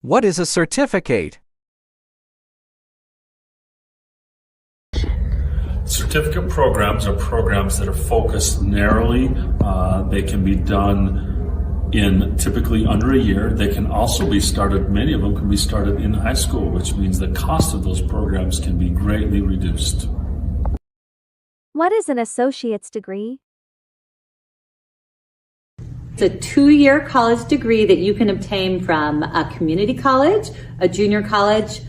What is a certificate? Certificate programs are programs that are focused narrowly. They can be done in typically under a year. They can also be started, many of them can be started in high school, which means the cost of those programs can be greatly reduced. What is an associate's degree? It's a 2-year college degree that you can obtain from a community college, a junior college,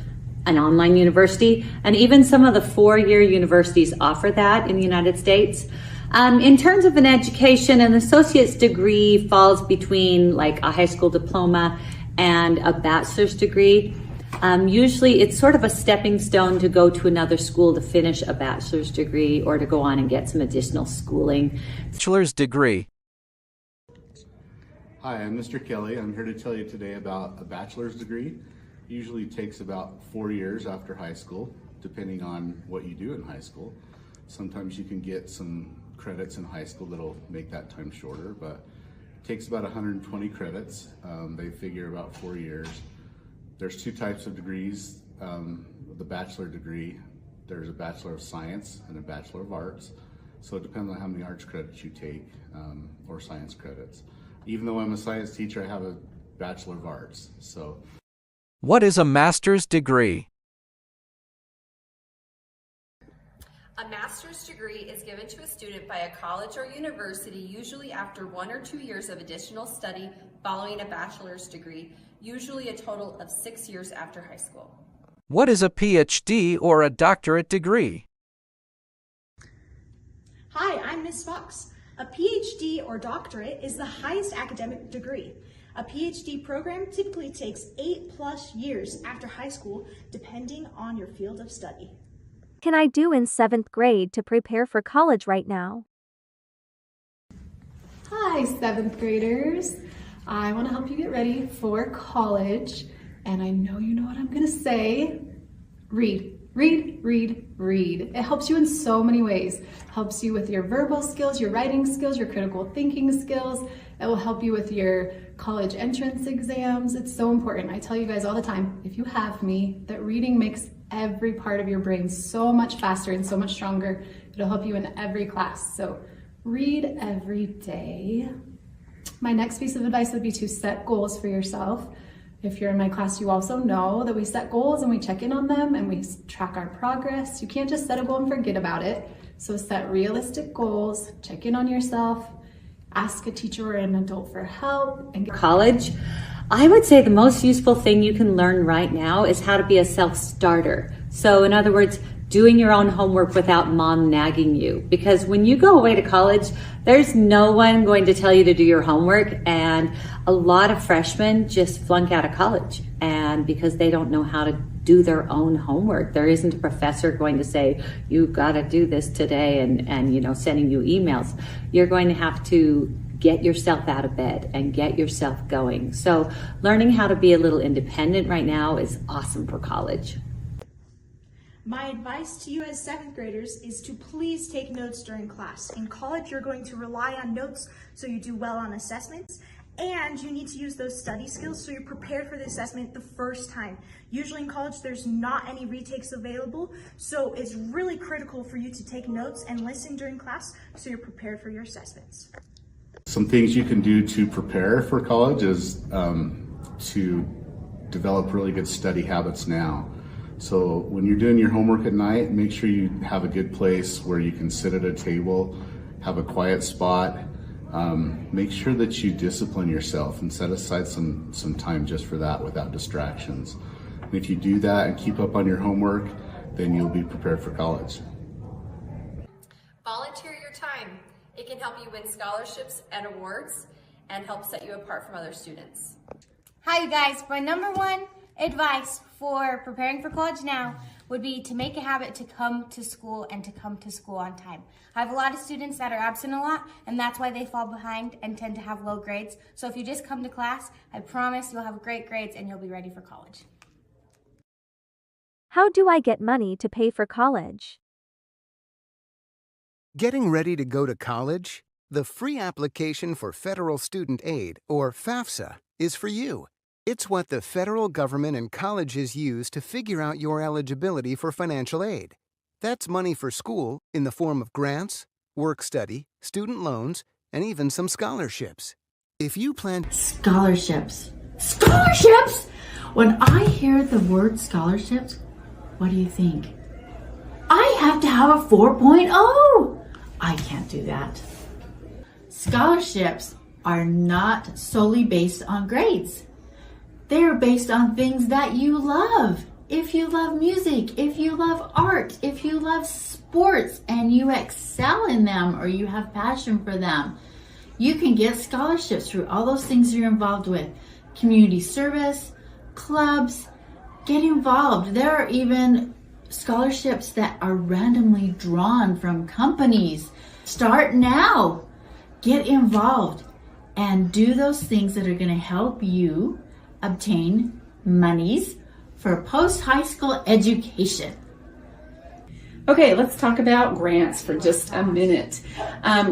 an online university, and even some of the 4-year universities offer that in the United States. In terms of an education, an associate's degree falls between like a high school diploma and a bachelor's degree. Usually it's sort of a stepping stone to go to another school to finish a bachelor's degree or to go on and get some additional schooling. Bachelor's degree. Hi, I'm Mr. Kelly. I'm here to tell you today about a bachelor's degree. Usually takes about 4 years after high school, depending on what you do in high school. Sometimes you can get some credits in high school that'll make that time shorter, but it takes about 120 credits. They figure about 4 years. There's 2 types of degrees. The bachelor degree, there's a Bachelor of Science and a Bachelor of Arts. So it depends on how many arts credits you take, or science credits. Even though I'm a science teacher, I have a Bachelor of Arts. What is a master's degree? A master's degree is given to a student by a college or university, usually after 1 or 2 years of additional study following a bachelor's degree, usually a total of 6 years after high school. What is a PhD or a doctorate degree? Hi, I'm Miss Fox. A PhD or doctorate is the highest academic degree. A PhD program typically takes 8+ years after high school, depending on your field of study. What can I do in 7th grade to prepare for college right now? Hi, 7th graders. I want to help you get ready for college, and I know you know what I'm going to say. Read. Read, read, read. It helps you in so many ways. Helps you with your verbal skills, your writing skills, your critical thinking skills. It will help you with your college entrance exams. It's so important. I tell you guys all the time, if you have me, that reading makes every part of your brain so much faster and so much stronger. It'll help you in every class. So read every day. My next piece of advice would be to set goals for yourself. If you're in my class, you also know that we set goals and we check in on them and we track our progress. You can't just set a goal and forget about it. So set realistic goals, check in on yourself, ask a teacher or an adult for help. And College, I would say the most useful thing you can learn right now is how to be a self-starter. So in other words, doing your own homework without mom nagging you. Because when you go away to college, there's no one going to tell you to do your homework, and a lot of freshmen just flunk out of college, and because they don't know how to do their own homework. There isn't a professor going to say, you've got to do this today, and you know, sending you emails. You're going to have to get yourself out of bed and get yourself going. So learning how to be a little independent right now is awesome for college. My advice to you as 7th graders is to please take notes during class. In college, you're going to rely on notes so you do well on assessments, and you need to use those study skills so you're prepared for the assessment the first time. Usually in college, there's not any retakes available, so it's really critical for you to take notes and listen during class so you're prepared for your assessments. Some things you can do to prepare for college is to develop really good study habits now. So when you're doing your homework at night, make sure you have a good place where you can sit at a table, have a quiet spot. Make sure that you discipline yourself and set aside some time just for that without distractions. And if you do that and keep up on your homework, then you'll be prepared for college. Volunteer your time. It can help you win scholarships and awards and help set you apart from other students. Hi, you guys. My number one advice for preparing for college now would be to make a habit to come to school and to come to school on time. I have a lot of students that are absent a lot, and that's why they fall behind and tend to have low grades. So if you just come to class, I promise you'll have great grades and you'll be ready for college. How do I get money to pay for college? Getting ready to go to college? The free application for Federal Student Aid, or FAFSA, is for you. It's what the federal government and colleges use to figure out your eligibility for financial aid. That's money for school in the form of grants, work study, student loans, and even some scholarships. If you plan... Scholarships. Scholarships! When I hear the word scholarships, what do you think? I have to have a 4.0! I can't do that. Scholarships are not solely based on grades. They're based on things that you love. If you love music, if you love art, if you love sports and you excel in them or you have passion for them, you can get scholarships through all those things you're involved with. Community service, clubs, get involved. There are even scholarships that are randomly drawn from companies. Start now. Get involved and do those things that are going to help you obtain monies for post-high school education. Okay, let's talk about grants for just a minute.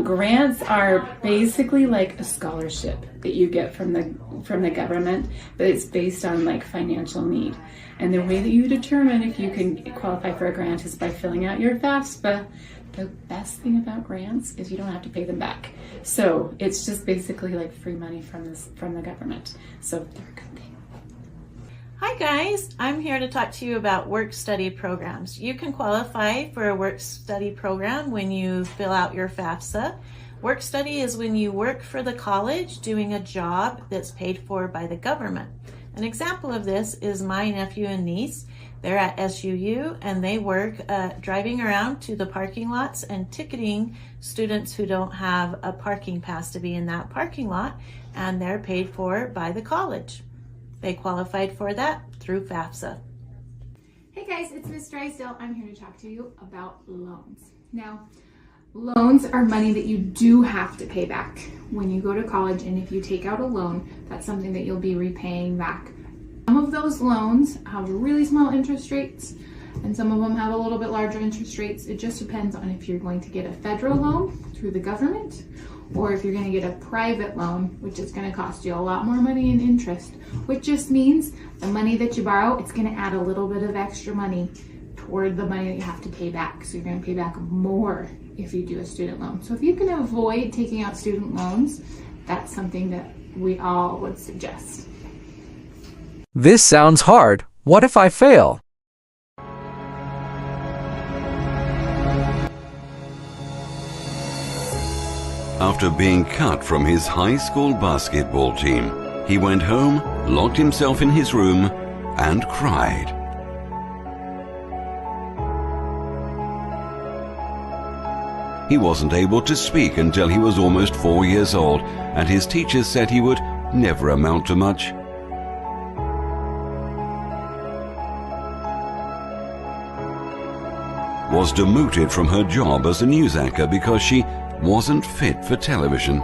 Grants are basically like a scholarship that you get from the government, but it's based on like financial need. And the way that you determine if you can qualify for a grant is by filling out your FAFSA. The best thing about grants is you don't have to pay them back. So it's just basically like free money from the government. So they're a good thing. Hi guys, I'm here to talk to you about work-study programs. You can qualify for a work-study program when you fill out your FAFSA. Work-study is when you work for the college doing a job that's paid for by the government. An example of this is my nephew and niece. They're at SUU and they work driving around to the parking lots and ticketing students who don't have a parking pass to be in that parking lot, and they're paid for by the college. They qualified for that through FAFSA. Hey guys, it's Miss Drysdale. I'm here to talk to you about loans. Now, loans are money that you do have to pay back when you go to college, and if you take out a loan, that's something that you'll be repaying back. Some of those loans have really small interest rates, and some of them have a little bit larger interest rates. It just depends on if you're going to get a federal loan through the government, or if you're going to get a private loan, which is going to cost you a lot more money in interest, which just means the money that you borrow, it's going to add a little bit of extra money toward the money that you have to pay back. So you're going to pay back more if you do a student loan. So if you can avoid taking out student loans, that's something that we all would suggest. This sounds hard. What if I fail? After being cut from his high school basketball team, he went home, locked himself in his room, and cried. He wasn't able to speak until he was almost 4 years old, and his teachers said he would never amount to much. Was demoted from her job as a news anchor because she wasn't fit for television.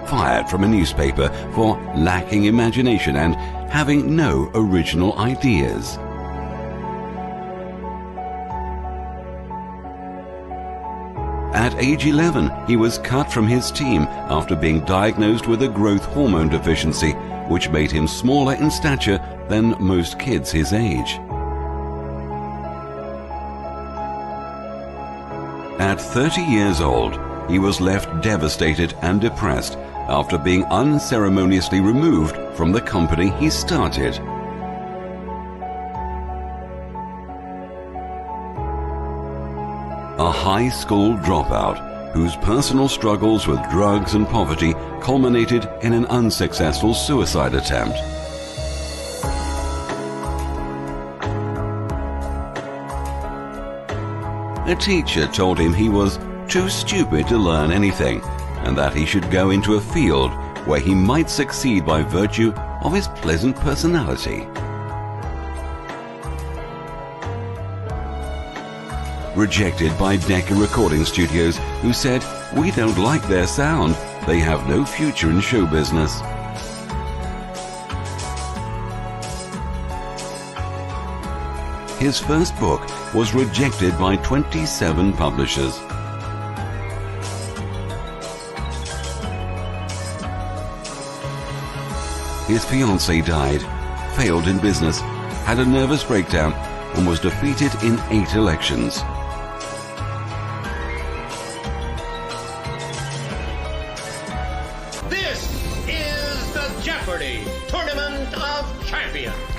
Fired from a newspaper for lacking imagination and having no original ideas. At age 11, he was cut from his team after being diagnosed with a growth hormone deficiency, which made him smaller in stature than most kids his age. At 30 years old, he was left devastated and depressed after being unceremoniously removed from the company he started. A high school dropout whose personal struggles with drugs and poverty culminated in an unsuccessful suicide attempt. A teacher told him he was too stupid to learn anything, and that he should go into a field where he might succeed by virtue of his pleasant personality. Rejected by Decca Recording Studios, who said, "We don't like their sound. They have no future in show business." His first book was rejected by 27 publishers. His fiancée died, failed in business, had a nervous breakdown, and was defeated in 8 elections. This is the Jeopardy! Tournament of Champions.